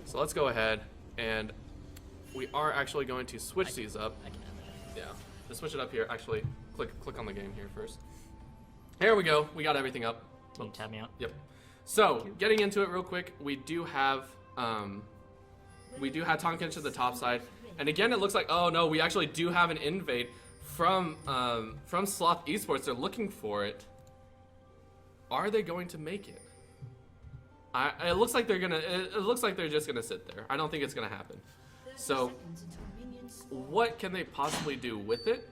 So let's go ahead, and we are actually going to switch these up. Yeah, let's switch it up here. Actually, click on the game here first. Here we go. We got everything up. Can you tap me out? Yep. So getting into it real quick, we do have Tom Kench to the top side, and again it looks like, oh no, we actually do have an invade from Sloth Esports. They're looking for it. Are they going to make it? It looks like they're gonna. It looks like they're just gonna sit there. I don't think it's gonna happen. So, what can they possibly do with it,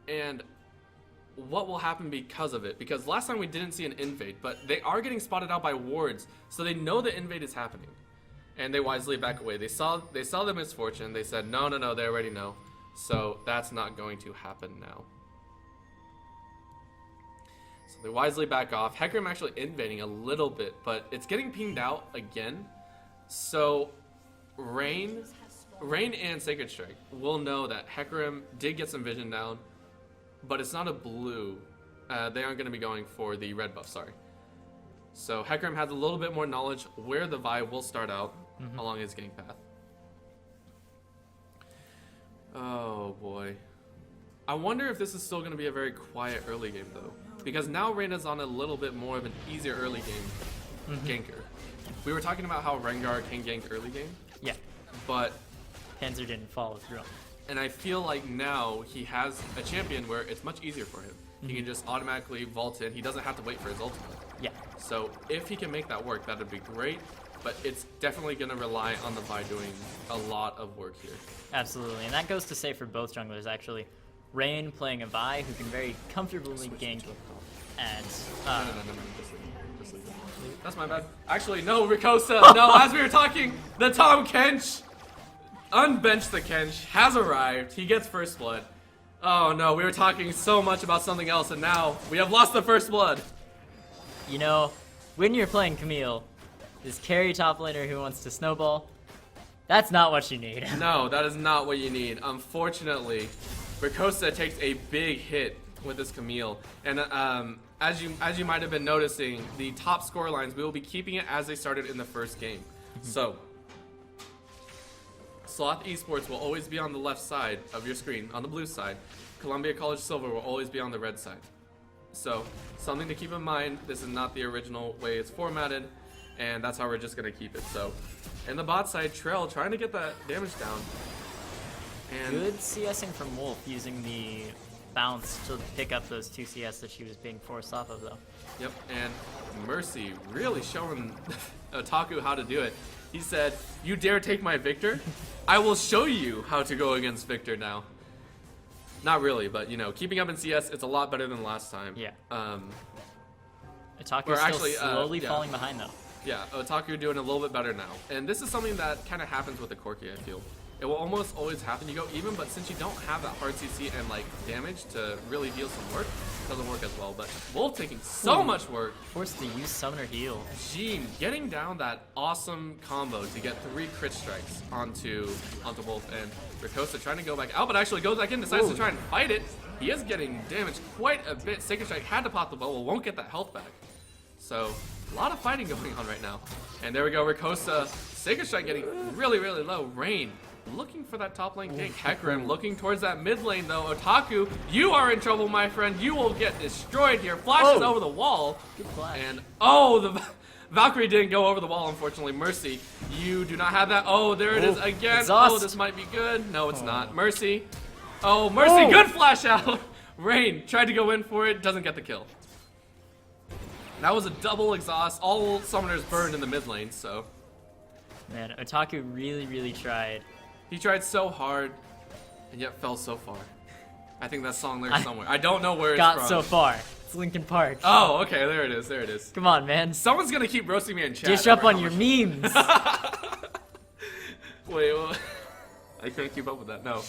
and what will happen because of it? Because last time we didn't see an invade, but they are getting spotted out by wards, so they know the invade is happening, and they wisely back away. They saw the misfortune. They said no. They already know, so that's not going to happen now. So they wisely back off. Hecarim actually invading a little bit, but it's getting pinged out again. So Rain and Sacred Strike will know that Hecarim did get some vision down, but it's not a blue. They aren't going to be going for the red buff, sorry. So Hecarim has a little bit more knowledge where the Vi will start out along his gank path. Oh boy. I wonder if this is still going to be a very quiet early game though. Because now Reyna's on a little bit more of an easier early game ganker. We were talking about how Rengar can gank early game. Yeah. But Panzer didn't follow through. And I feel like now he has a champion where it's much easier for him. He can just automatically vault in. He doesn't have to wait for his ultimate. Yeah. So if he can make that work, that'd be great. But it's definitely going to rely on the Vi doing a lot of work here. Absolutely. And that goes to say for both junglers, actually. Rain playing a Vi who can very comfortably gank and No, just leave it. That's my bad. Actually, no, Ricosa. No, as we were talking, the Tom Kench, unbenched the Kench, has arrived. He gets first blood. Oh no, we were talking so much about something else, and now we have lost the first blood. You know, when you're playing Camille, this carry top laner who wants to snowball, that's not what you need. No, that is not what you need. Unfortunately, Ricosa takes a big hit with this Camille, and as you might have been noticing, the top score lines, we will be keeping it as they started in the first game. So, Sloth Esports will always be on the left side of your screen, on the blue side. Columbia College Silver will always be on the red side. So, something to keep in mind, this is not the original way it's formatted, and that's how we're just going to keep it. So, in the bot side, Trail trying to get that damage down. And good CSing from Wolf using the bounce to pick up those 2 CS that she was being forced off of though. Yep, and Mercy really showing Otaku how to do it. He said, "You dare take my Victor? I will show you how to go against Victor now." Not really, but you know, keeping up in CS, it's a lot better than last time. Yeah. Otaku's still slowly falling behind though. Yeah, Otaku doing a little bit better now. And this is something that kind of happens with the Corki, I feel. It will almost always happen. You go even, but since you don't have that hard CC and like damage to really deal some work, it doesn't work as well. But Wolf taking so much work. Forced to use Summoner Heal. Jean getting down that awesome combo to get 3 crit strikes onto Wolf, and Ricosa trying to go back out, but actually goes back in, decides to try and fight it. He is getting damaged quite a bit. Sacred Strike had to pop the bubble, won't get that health back. So a lot of fighting going on right now. And there we go, Ricosa. Sacred Strike getting really, really low. Rain looking for that top lane gank. Hecarim looking towards that mid lane though. Otaku, you are in trouble, my friend. You will get destroyed here. Flashes over the wall. Good flash. And the Valkyrie didn't go over the wall, unfortunately. Mercy, you do not have that. Oh, there it is again. Exhaust. Oh, this might be good. No, it's not. Mercy. Oh, Mercy, good flash out. Rain tried to go in for it, doesn't get the kill. That was a double exhaust. All summoners burned in the mid lane, so. Man, Otaku really, really tried. He tried so hard, and yet fell so far. I think that song there somewhere. I don't know where it's from. Got so far. It's Linkin Park. Oh, okay, there it is, there it is. Come on, man. Someone's gonna keep roasting me in chat. Dish up on your memes. Wait, I can't keep up with that, no.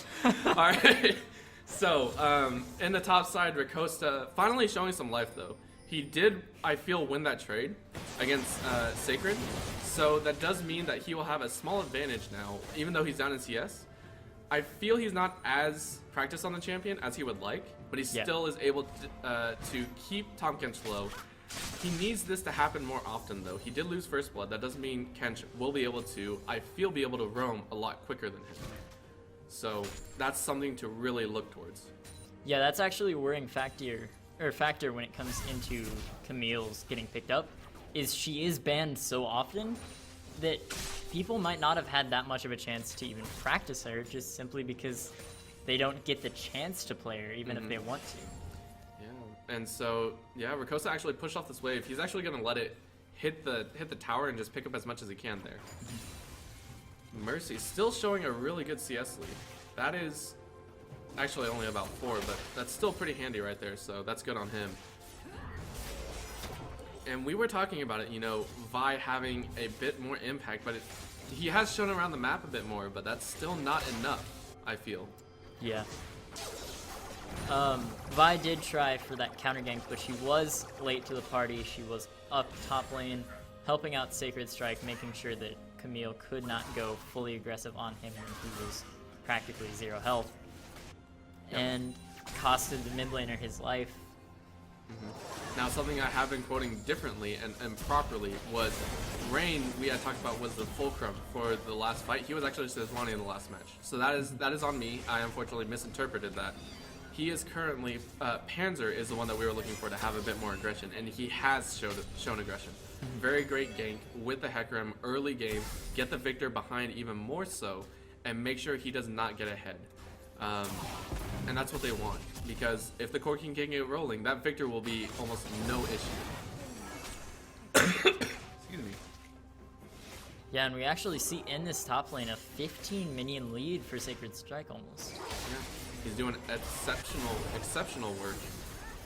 Alright, so, in the top side, Ricosta finally showing some life, though. He did, I feel, win that trade against Sacred, so that does mean that he will have a small advantage now, even though he's down in CS. I feel he's not as practiced on the champion as he would like, but he still is able to keep Tom Kench low. He needs this to happen more often, though. He did lose First Blood. That doesn't mean Kench will be able to, I feel, be able to roam a lot quicker than him. So that's something to really look towards. Yeah, that's actually a worrying factor when it comes into Camille's getting picked up, is she is banned so often that people might not have had that much of a chance to even practice her, just simply because they don't get the chance to play her, even if they want to. Yeah, and so, yeah, Rakosa actually pushed off this wave. He's actually going to let it hit the tower and just pick up as much as he can there. Mercy still showing a really good CS lead. That is actually only about 4, but that's still pretty handy right there, so that's good on him. And we were talking about it, you know, Vi having a bit more impact, but he has shown around the map a bit more, but that's still not enough, I feel. Yeah. Vi did try for that counter gank, but she was late to the party. She was up top lane, helping out Sacred Strike, making sure that Camille could not go fully aggressive on him when he was practically 0 health. Yep. And costed the mid laner his life. Now, something I have been quoting differently and properly was Rain, we had talked about, was the fulcrum for the last fight. He was actually Sejuani in the last match. So that is on me. I unfortunately misinterpreted that. He is currently, Panzer is the one that we were looking for to have a bit more aggression, and he has shown aggression. Very great gank with the Hecarim early game, get the Victor behind even more so, and make sure he does not get ahead. And that's what they want, because if the Core King can get rolling, that Victor will be almost no issue. Excuse me. Yeah, and we actually see in this top lane a 15 minion lead for Sacred Strike almost. Yeah, he's doing exceptional work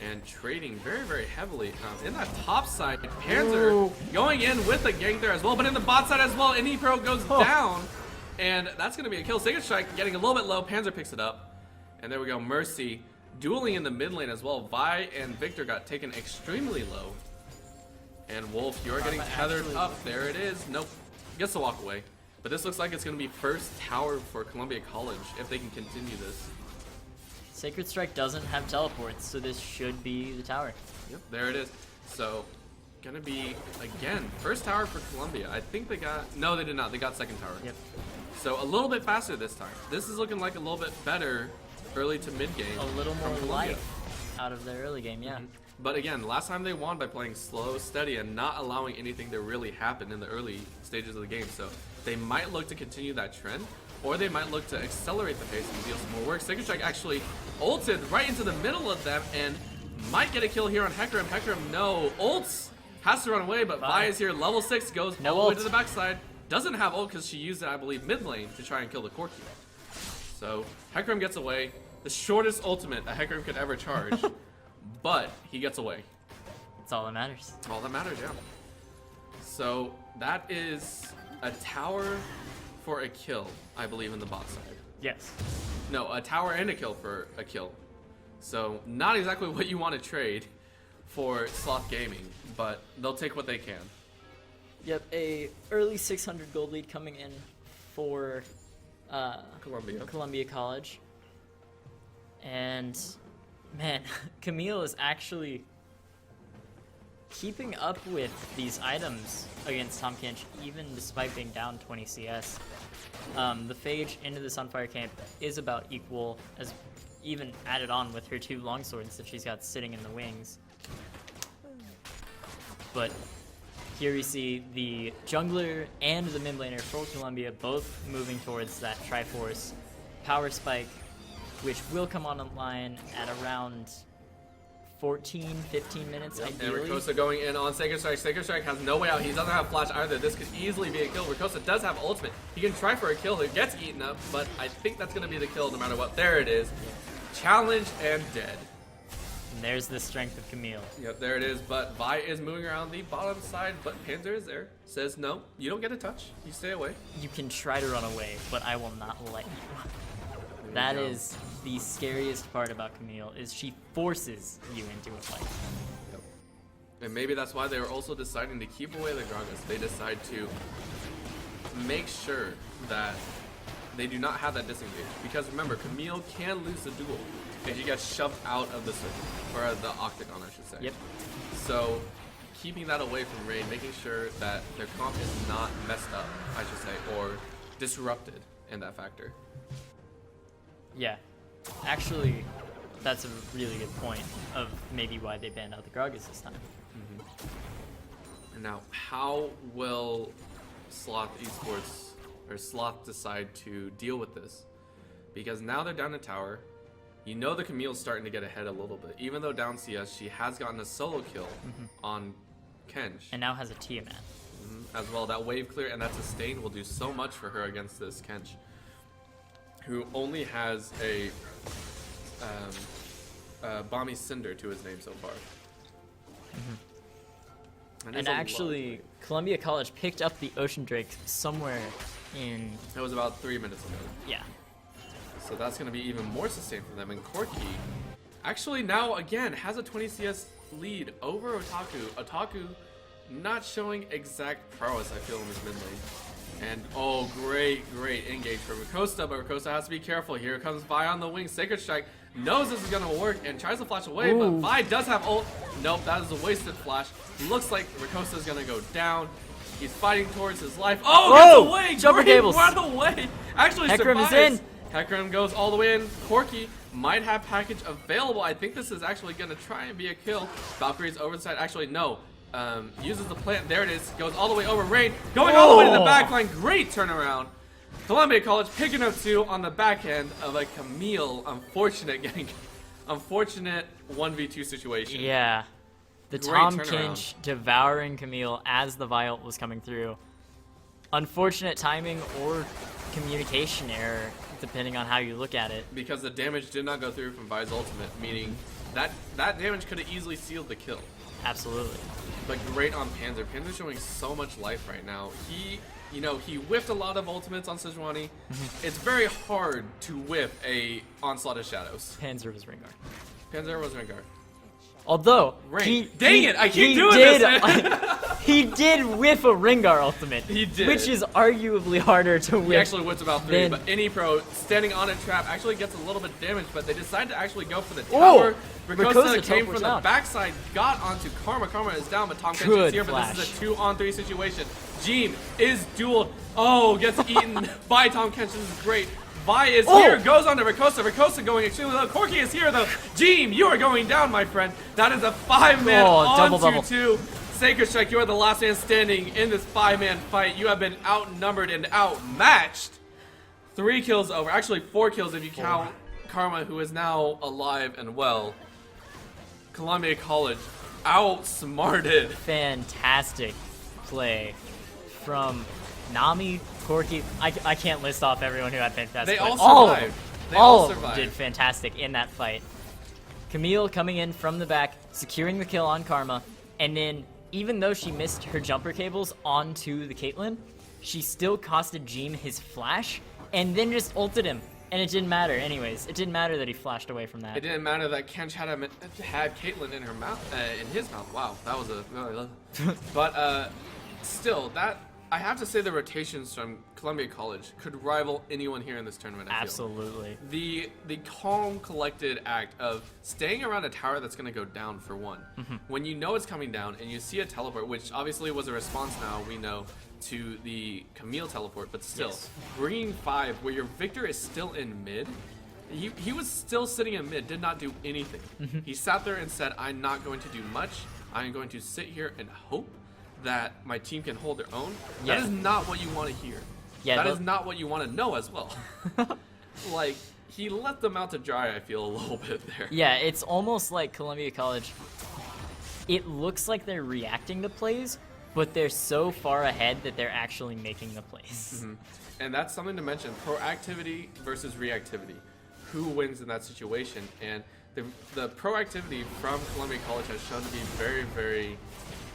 and trading very, very heavily. In that top side, Panzer going in with the gank there as well, but in the bot side as well, Inipro goes down. And that's going to be a kill. Sacred Strike getting a little bit low. Panzer picks it up. And there we go. Mercy dueling in the mid lane as well. Vi and Victor got taken extremely low. And Wolf, you're getting tethered up. There it is. Nope. Gets to walk away. But this looks like it's going to be first tower for Columbia College if they can continue this. Sacred Strike doesn't have teleports, so this should be the tower. Yep, there it is. So, gonna be, again, first tower for Columbia. I think they got, no, they did not. They got second tower. Yep. So a little bit faster this time. This is looking like a little bit better early to mid game. A little more life out of their early game, yeah. But again, last time they won by playing slow, steady, and not allowing anything to really happen in the early stages of the game. So they might look to continue that trend, or they might look to accelerate the pace and deal some more work. Sacred Strike actually ulted right into the middle of them and might get a kill here on Hecarim. Hecarim, no. Ults has to run away, but Vi is here. Level 6 goes all the way to the backside. Doesn't have ult because she used it, I believe, mid lane to try and kill the Corki. So Hecarim gets away. The shortest ultimate a Hecarim could ever charge, but he gets away. That's all that matters. All that matters, yeah. So that is a tower for a kill, I believe, in the bot side. Yes. No, a tower and a kill for a kill. So not exactly what you want to trade for Sloth Gaming, but they'll take what they can. Yep, a early 600 gold lead coming in for Columbia College. And man, Camille is actually keeping up with these items against Tahm Kench, even despite being down 20 CS. The Phage into the Sunfire camp is about equal, as even added on with her 2 longswords that she's got sitting in the wings. But here we see the jungler and the mid laner for Columbia both moving towards that Triforce power spike, which will come online at around 14, 15 minutes ideally. And Rakosa going in on Sacred Strike. Sacred Strike has no way out. He doesn't have flash either. This could easily be a kill. Rakosa does have ultimate. He can try for a kill. He gets eaten up, but I think that's going to be the kill no matter what. There it is. Challenged and dead. And there's the strength of Camille. Yep, there it is. But Vi is moving around the bottom side, but Panzer is there. Says, no, you don't get a touch. You stay away. You can try to run away, but I will not let you. That is the scariest part about Camille, is she forces you into a fight. Yep. And maybe that's why they were also deciding to keep away the Gragas. They decide to make sure that they do not have that disengage. Because remember, Camille can lose the duel if she gets shoved out of the circle, or the octagon, I should say. Yep. So keeping that away from Rain, making sure that their comp is not messed up, I should say, or disrupted in that factor. Yeah, actually, that's a really good point of maybe why they banned out the Gragas this time. And now, how will Sloth Esports or Sloth decide to deal with this? Because now they're down a tower. You know the Camille's starting to get ahead a little bit. Even though down CS, she has gotten a solo kill on Kench. And now has a Tiamat. As well, that wave clear and that sustain will do so much for her against this Kench, who only has a Bomby Cinder to his name so far. And actually, Columbia College picked up the Ocean Drake somewhere in... That was about 3 minutes ago. Yeah. So that's going to be even more sustain for them. And Corki actually now, again, has a 20 CS lead over Otaku. Otaku not showing exact prowess, I feel, in this mid lane. And, oh, great engage for Ricosta, but Ricosta has to be careful. Here comes Vi on the wing. Sacred Strike knows this is going to work and tries to flash away, but Vi does have ult. Nope, that is a wasted flash. Looks like Ricosta is going to go down. He's fighting towards his life. Oh, gets away! Jumper cables. Run away! Actually Hecarim survives. is in. Hecarim goes all the way in. Corki might have package available. I think this is actually going to try and be a kill. Valkyrie's over the side. Actually, no. Uses the plant. There it is. Goes all the way over. Rain going all the way to the back line. Great turnaround. Columbia College picking up 2 on the back end of a Camille. Unfortunate 1v2 situation. Yeah. The Great Tom turnaround. Kinch devouring Camille as the Viol was coming through. Unfortunate timing or communication error, depending on how you look at it. Because the damage did not go through from Vi's ultimate, meaning that damage could have easily sealed the kill. Absolutely. But great on Panzer. Panzer's showing so much life right now. He whiffed a lot of ultimates on Sejuani. It's very hard to whiff a Onslaught of Shadows. Panzer was Rengar. Panzer was Rengar. Although, Rain. Dang it, I keep doing this. He did whiff a Rengar ultimate. He did. Which is arguably harder to whiff. He actually whiffs about 3, then- but any pro standing on a trap actually gets a little bit damaged, but they decide to actually go for the tower. Ricosta Ricosta came teleports from the down. backside, got onto Karma. Karma is down, but Tom Kench Good is here, but this is flash. a 2-on-3 situation. Jean is dueled. Oh, gets eaten by Tom Kench. This is great. Vi is here, goes on to Ricosta. Ricosta going extremely low. Corki is here, though. Jean, you are going down, my friend. That is a 5-man double. on 2. Sacred Strike, you are the last man standing in this 5-man fight. You have been outnumbered and outmatched. 3 kills over. Actually, 4 kills if you count Karma, who is now alive and well. Columbia College outsmarted. Fantastic play from Nami, Corki. I can't list off everyone who had fantastic. They all all of survived. them. They all all of them survived. did fantastic in that fight. Camille coming in from the back, securing the kill on Karma, and then even though she missed her jumper cables onto the Caitlyn, she still costed Jeem his flash, and then just ulted him. And it didn't matter anyways. It didn't matter that he flashed away from that. It didn't matter that Kench had Caitlyn in her mouth, in his mouth. Wow, that was a. But still, that I have to say the rotations from Columbia College could rival anyone here in this tournament. I feel. Absolutely. The calm, collected act of staying around a tower that's going to go down for one. When you know it's coming down and you see a teleport, which obviously was a response now, we know, to the Camille teleport, but still, bringing 5 where your Victor is still in mid, he was still sitting in mid, did not do anything. He sat there and said, I'm not going to do much. I'm going to sit here and hope that my team can hold their own. That is not what you want to hear. Yeah, that is not what you want to know as well. Like, he let them out to dry, I feel, a little bit there. Yeah, it's almost like Columbia College. It looks like they're reacting to plays, but they're so far ahead that they're actually making the plays. And that's something to mention. Proactivity versus reactivity. Who wins in that situation? And the proactivity from Columbia College has shown to be very, very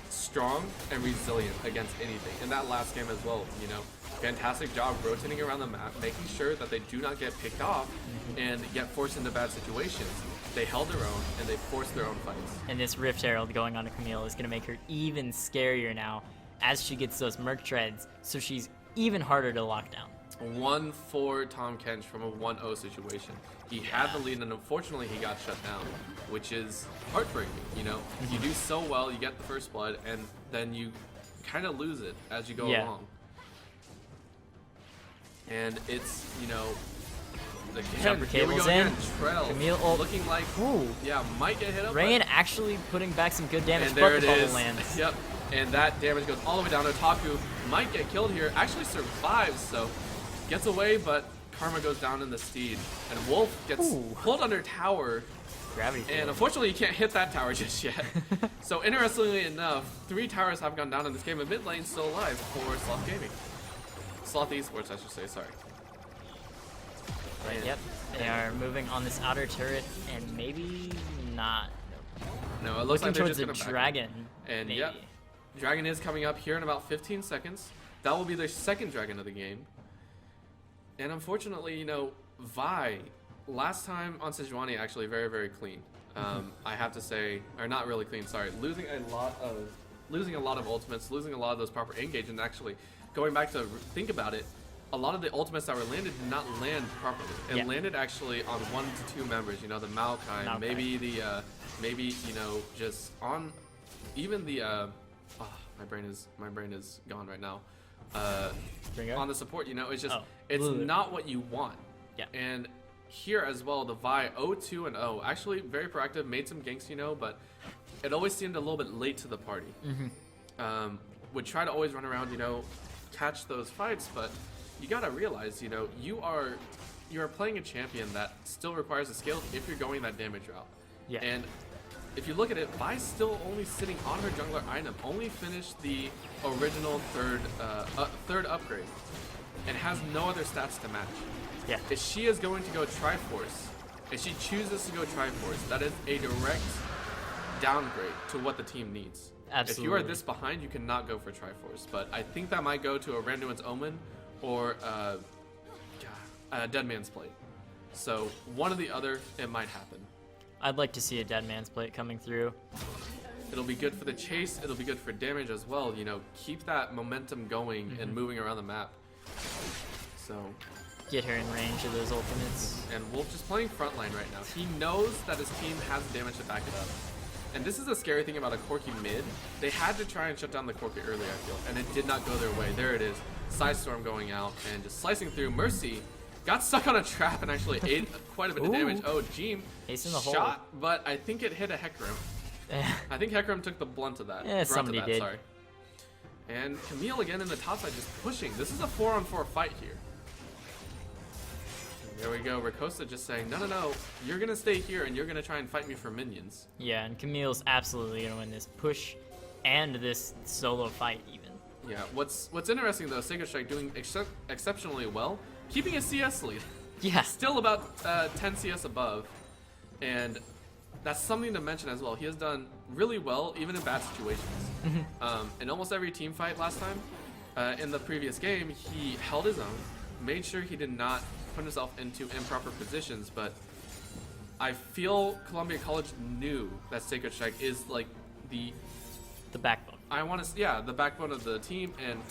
strong and resilient against anything. In that last game as well, you know, fantastic job rotating around the map, making sure that they do not get picked off and get forced into bad situations. They held their own and they forced their own fights. And this Rift Herald going on to Camille is going to make her even scarier now as she gets those Merc Treads, so she's even harder to lock down. 1 for Tom Kench from a 1-0 situation. He had the lead, and unfortunately he got shut down, which is heartbreaking, you know? You do so well, you get the first blood, and then you kind of lose it as you go along. And it's, you know, Jumper here we cables go in. again. Trell Camille looking like, yeah, might get hit up. Rain actually putting back some good damage, And but there the it bubble is. lands. Yep. And that damage goes all the way down. Otaku might get killed here. Actually survives, so gets away, but Karma goes down in the steed. And Wolf gets pulled under tower. Gravity field. And unfortunately, you can't hit that tower just yet. So interestingly enough, 3 towers have gone down in this game, and mid lane still alive for Sloth Gaming. Sloth Esports, I should say, sorry. Right, yep. They are moving on this outer turret, and maybe not. No, it looks Looking like they're towards just the gonna back dragon. And maybe. yep, dragon is coming up here in about 15 seconds. That will be their second dragon of the game. And unfortunately, you know, Vi, last time on Sejuani, actually very, very clean. I have to say, or not really clean, sorry. Losing a lot of ultimates, losing a lot of those proper engage, and actually going back to think about it, a lot of the ultimates that were landed did not land properly. It landed actually on 1 to 2 members, you know, the Maokai, maybe the, maybe, you know, just on, even the, my brain is gone right now. On the support, you know, it's just, it's not what you want. Yeah. And here as well, the Vi 0-2 and 0, actually very proactive, made some ganks, you know, but it always seemed a little bit late to the party. Would try to always run around, you know, catch those fights, but you gotta realize, you know, you are playing a champion that still requires a skill if you're going that damage route. Yeah. And if you look at it, Vi's still only sitting on her jungler item, only finished the original third upgrade, and has no other stats to match. Yeah. If she is going to go Triforce, if she chooses to go Triforce, that is a direct downgrade to what the team needs. Absolutely. If you are this behind, you cannot go for Triforce. But I think that might go to a Randuin's Omen or Dead Man's Plate. So one or the other, it might happen. I'd like to see a Dead Man's Plate coming through. It'll be good for the chase. It'll be good for damage as well. You know, keep that momentum going and moving around the map. So Get her in range of those ultimates. And Wolf just playing frontline right now. He knows that his team has damage to back it up. And this is a scary thing about a Corki mid. They had to try and shut down the Corki earlier, I feel, and it did not go their way. There it is. Side Storm going out and just slicing through. Mercy got stuck on a trap and actually ate quite a bit of damage. Oh, Jeem shot, but I think it hit a Hecarim. I think Hecarim took the blunt of that. Yeah, somebody did. Sorry. And Camille again in the top side just pushing. This is a 4-on-4 fight here. There we go, Rakosa just saying, no, you're gonna stay here and you're gonna try and fight me for minions. Yeah, and Camille's absolutely gonna win this push and this solo fight even. Yeah, what's interesting though, Sacred Strike doing exceptionally well, keeping a CS lead. Yeah. Still about 10 CS above, and that's something to mention as well. He has done really well, even in bad situations. In almost every team fight last time, in the previous game, he held his own, made sure he did not put himself into improper positions, but I feel Columbia College knew that Sacred Strike is like the backbone. The backbone of the team, and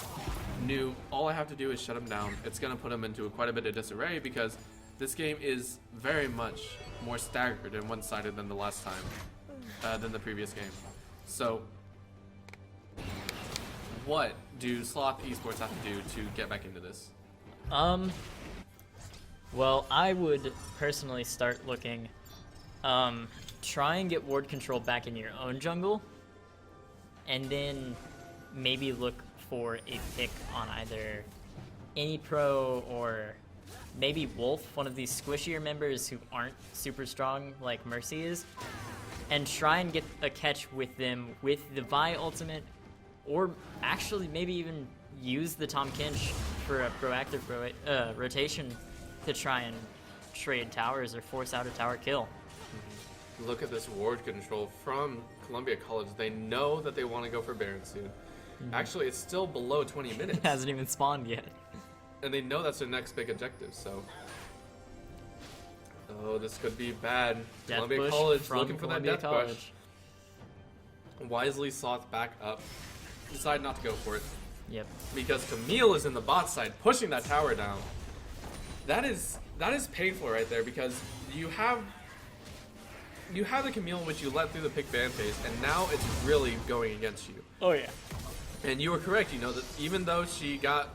knew all I have to do is shut him down. It's gonna put him into quite a bit of disarray because this game is very much more staggered and one-sided than the last time, than the previous game. So, what do Sloth Esports have to do to get back into this? Well, I would personally start looking, try and get ward control back in your own jungle, and then maybe look for a pick on either any pro or maybe Wolf, one of these squishier members who aren't super strong like Mercy is, and try and get a catch with them with the Vi ultimate, or actually maybe even use the Tom Kinch for a proactive rotation to try and trade towers or force out a tower kill. Look at this ward control from Columbia College. They know that they want to go for Baron soon. Actually, it's still below 20 minutes. It hasn't even spawned yet. And they know that's their next big objective, so... Oh, this could be bad. Columbia College looking for that death push. Wisely Sloth back up. Decide not to go for it. Yep. Because Camille is in the bot side pushing that tower down. That is painful right there, because you have the Camille which you let through the pick ban phase, and now it's really going against you. Oh yeah. And you were correct, you know, that even though she got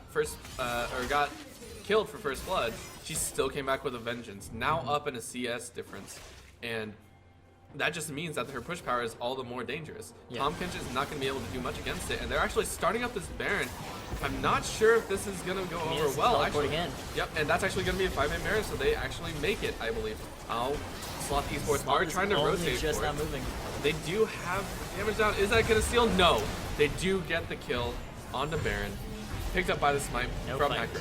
got killed for first blood, she still came back with a vengeance. Now up in a CS difference, and that just means that her push power is all the more dangerous. Yeah. Tom Kinch is not going to be able to do much against it, and they're actually starting up this Baron. I'm not sure if this is going to go over well. Actually, again. Yep, and that's actually going to be a 5-man Baron, so they actually make it, I believe. Oh, Sloth Esports are trying to rotate just for it. not moving. They do have damage down. Is that going to steal? No. They do get the kill on the Baron, picked up by the smite from Hacker.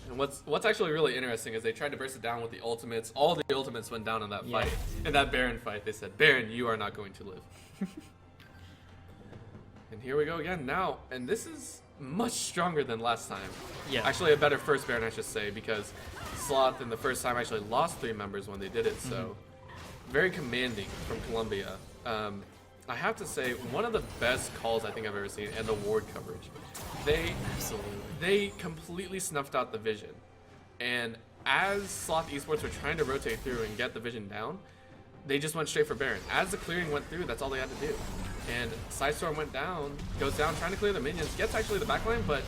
And what's actually really interesting is they tried to burst it down with the ultimates. All the ultimates went down in that fight. In that Baron fight, they said, Baron, you are not going to live. And here we go again now. And this is much stronger than last time. Yeah. Actually, a better first Baron, I should say, because Sloth in the first time actually lost 3 members when they did it. So very commanding from Colombia. I have to say, one of the best calls I think I've ever seen, and the ward coverage. They completely snuffed out the vision. And as Sloth Esports were trying to rotate through and get the vision down, they just went straight for Baron. As the clearing went through, that's all they had to do. And Sidestorm goes down trying to clear the minions, gets actually the backline, but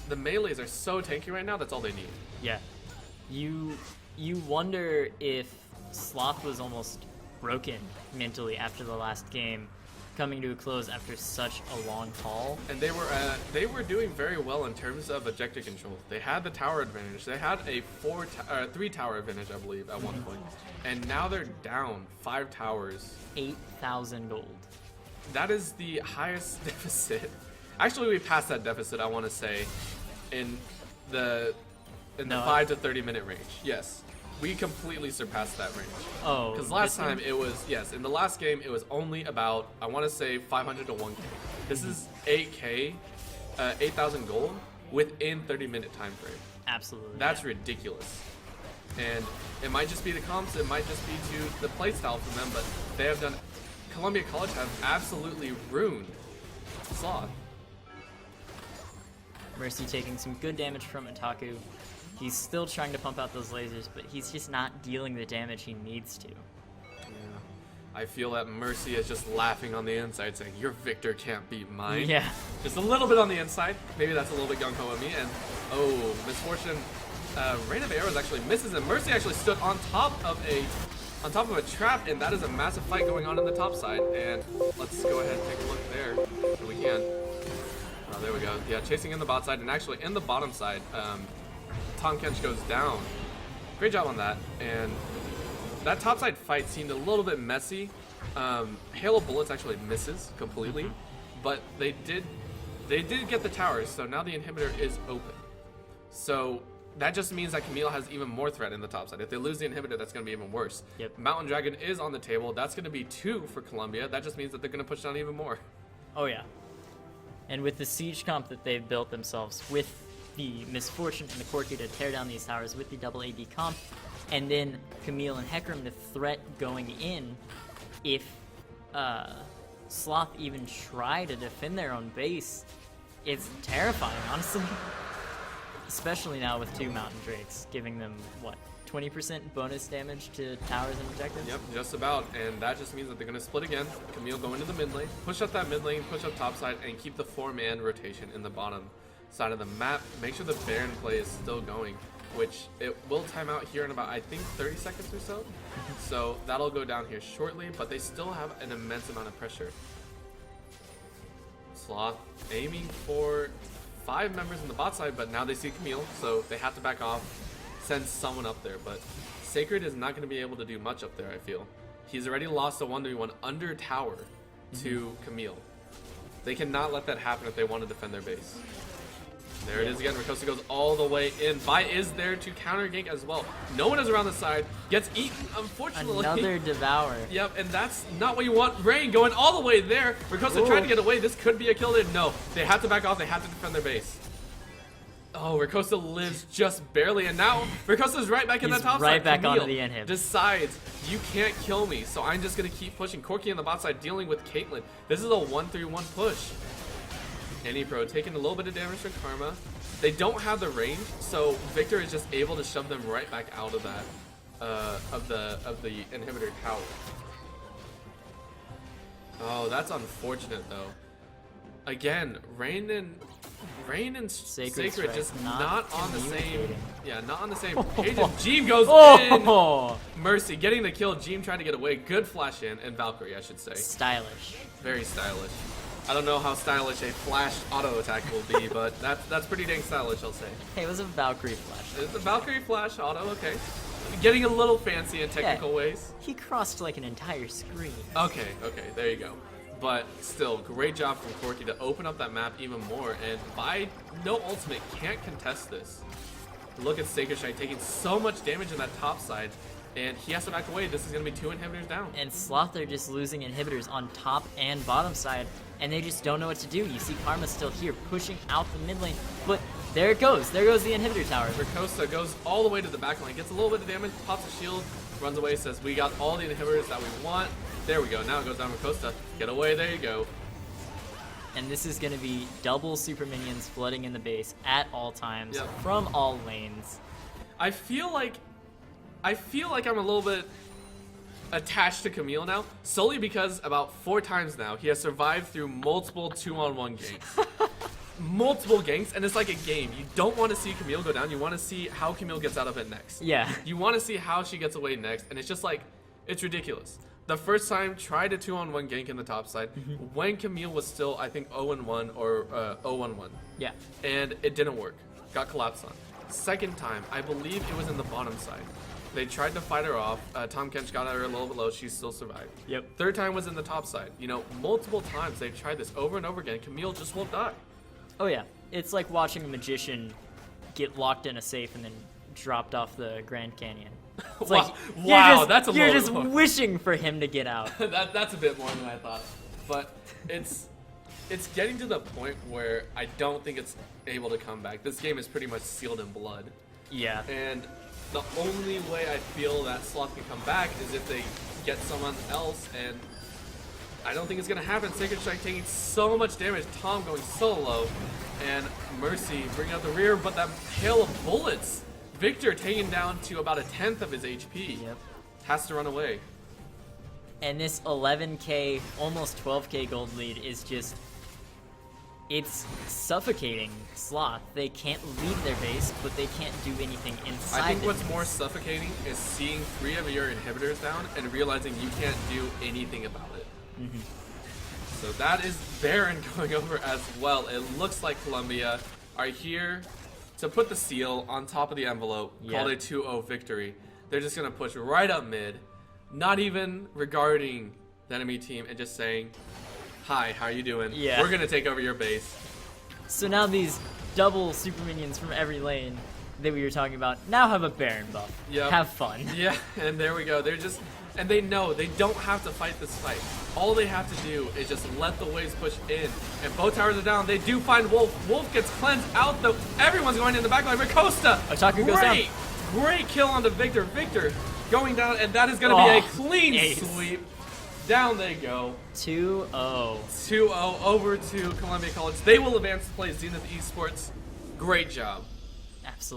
the melees are so tanky right now, that's all they need. Yeah. You wonder if Sloth was almost broken mentally after the last game, coming to a close after such a long haul. And they were doing very well in terms of objective control. They had the tower advantage. They had a 3 tower advantage, I believe, at one point. And now they're down 5 towers. 8,000 gold. That is the highest deficit. Actually, we passed that deficit, I want to say, in the 5 to 30 minute range. Yes. We completely surpassed that range. Oh. Because last time it was, in the last game it was only about, I want to say 500 to 1k. This is 8k, 8,000 gold within 30-minute time frame. Absolutely. That's ridiculous. And it might just be the comps, it might just be to the playstyle from them, but they have done, Columbia College have absolutely ruined Sloth. Mercy taking some good damage from Itaku. He's still trying to pump out those lasers, but he's just not dealing the damage he needs to. Yeah. I feel that Mercy is just laughing on the inside, saying, your Victor can't beat mine. Yeah. Just a little bit on the inside. Maybe that's a little bit gung-ho of me. And, oh, Misfortune. Rain of Arrows actually misses, and Mercy actually stood on top of a trap, and that is a massive fight going on the top side. And let's go ahead and take a look there if we can. Oh, there we go. Yeah, chasing in the bot side, and actually in the bottom side, Tom Kench goes down. Great job on that. And that topside fight seemed a little bit messy. Hail of Bullets actually misses completely, but they did get the towers, so now the inhibitor is open. So that just means that Camille has even more threat in the top side. If they lose the inhibitor, that's going to be even worse. Yep. Mountain Dragon is on the table. That's going to be 2 for Columbia. That just means that they're going to push down even more. Oh yeah. And with the siege comp that they've built themselves, with the Misfortune and the Corki to tear down these towers, with the double AD comp, and then Camille and Hecarim the threat going in, if Sloth even try to defend their own base, it's terrifying, honestly. Especially now with 2 Mountain Drakes, giving them, what, 20% bonus damage to towers and objectives? Yep, just about, and that just means that they're going to split again. Camille go into the mid lane, push up that mid lane, push up top side, and keep the 4-man rotation in the bottom side of the map. Make sure the Baron play is still going, which it will time out here in about, I think, 30 seconds or so. So that'll go down here shortly, but they still have an immense amount of pressure. Sloth aiming for 5 members in the bot side, but now they see Camille, so they have to back off, send someone up there. But Sacred is not going to be able to do much up there, I feel. He's already lost a 1v1 under tower to Camille. They cannot let that happen if they want to defend their base. There it is again. Ricosta goes all the way in. Vi is there to counter gank as well. No one is around the side. Gets eaten, unfortunately. Another devour. Yep, and that's not what you want. Rain going all the way there. Ricosta trying to get away. This could be a kill there. No, they have to back off. They have to defend their base. Oh, Ricosta lives just barely, and now Ricosta's right back in that top side. Right back Camille onto the inhib. decides, you can't kill me, so I'm just going to keep pushing. Corki on the bot side dealing with Caitlyn. This is a 1-3-1 push. Any Pro taking a little bit of damage from Karma. They don't have the range, so Victor is just able to shove them right back out of that, of the inhibitor tower. Oh, that's unfortunate though. Again, Rain and Sacred just not on the same. Yeah, not on the same page. Jeem goes in. Mercy getting the kill. Jeem trying to get away. Good flash in, and Valkyrie, I should say. Stylish. Very stylish. I don't know how stylish a flash auto attack will be, but that's pretty dang stylish, I'll say. Hey, it was a Valkyrie flash. It's a Valkyrie flash auto, okay. Getting a little fancy in technical ways. He crossed like an entire screen. Okay, there you go. But still, great job from Corki to open up that map even more, and by no ultimate, can't contest this. Look at Sacred Strike taking so much damage in that top side, and he has to back away. This is going to be 2 inhibitors down. And Sloth are just losing inhibitors on top and bottom side, and they just don't know what to do. You see Karma still here, pushing out the mid lane, but there it goes. There goes the inhibitor tower. Ricosta goes all the way to the back lane, gets a little bit of damage, pops a shield, runs away, says, we got all the inhibitors that we want. There we go. Now it goes down Ricosta. Get away. There you go. And this is going to be double super minions flooding in the base at all times from all lanes. I feel like I'm a little bit attached to Camille now, solely because about 4 times now he has survived through multiple 2-on-1 ganks. Multiple ganks, and it's like a game. You don't want to see Camille go down. You want to see how Camille gets out of it next. Yeah. You want to see how she gets away next, and it's just like, it's ridiculous. The first time, tried a 2-on-1 gank in the top side when Camille was still, I think, 0-1 or 0-1-1. Yeah. And it didn't work. Got collapsed on. Second time, I believe it was in the bottom side. They tried to fight her off. Tom Kench got her a little bit low. She still survived. Yep. Third time was in the top side. You know, multiple times they've tried this over and over again. Camille just won't die. Oh yeah. It's like watching a magician get locked in a safe and then dropped off the Grand Canyon. It's like, wow, that's a you're just wishing for him to get out. That's a bit more than I thought. But it's getting to the point where I don't think it's able to come back. This game is pretty much sealed in blood. Yeah. And the only way I feel that Sloth can come back is if they get someone else, and I don't think it's going to happen. Sacred Strike taking so much damage, Tom going so low, and Mercy bringing out the rear, but that hail of bullets. Victor taken down to about 1/10 of his HP. Yep. Has to run away. And this 11k, almost 12k gold lead is just, it's suffocating Sloth. They can't leave their base, but they can't do anything inside. I think what's more suffocating is seeing 3 of your inhibitors down and realizing you can't do anything about it. So that is Baron going over as well. It looks like Columbia are here to put the seal on top of the envelope, called a 2-0 victory. They're just going to push right up mid, not even regarding the enemy team, and just saying, hi, how you doing? Yeah. We're going to take over your base. So now these double super minions from every lane that we were talking about now have a Baron buff. Yep. Have fun. Yeah, and there we go. They're just, and they know they don't have to fight this fight. All they have to do is just let the waves push in. And both towers are down. They do find Wolf. Wolf gets cleansed out though. Everyone's going in the backline. Ricosta! Otaku goes down. Great kill onto Victor. Victor going down, and that is going to be a clean sweep. Down they go. 2-0. 2-0 over to Columbia College. They will advance to play Zenith Esports. Great job. Absolutely.